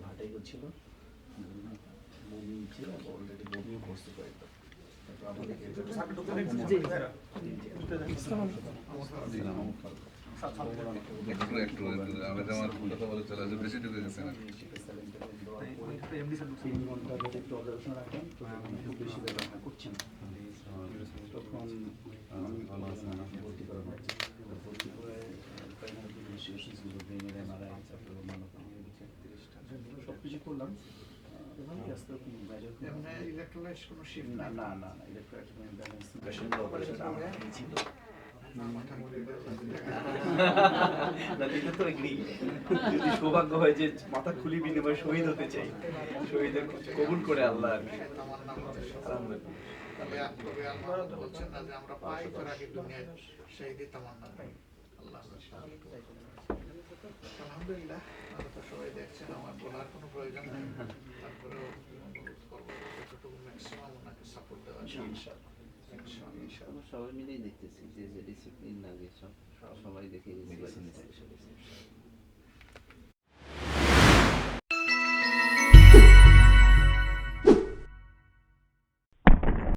ভাটাই করছিল বমি ছিল অলরেডি বমি বসতে পারতো একটু আমি আমার কথা বলে চলে আসে বেশি ঢুকে গেছে না 3 ঘন্টা যদি একটু অবজারভেশন রাখেন খুব বেশি ব্যবহার করছেন তখন ভর্তি করা হচ্ছে ভর্তি করে সব কিছু করলাম না না না না ইলেকট্রোলাইট ছিল যদি সৌভাগ্য হয় যে মাথা খুলি বিনিময়ে শহীদ হতে চাই শহীদের কবুল করে আল্লাহ আলহামদুলিল্লাহ সবাই দেখছেন আমার বলার কোনো প্রয়োজন নেই তারপরেও অনুরোধ করবো যতটুকু ম্যাক্সিমাম ওনাকে সাপোর্ট দেওয়ার সবাই মিলেই দেখতেছি যে ডিসিপ্লিন লাগে সবাই দেখে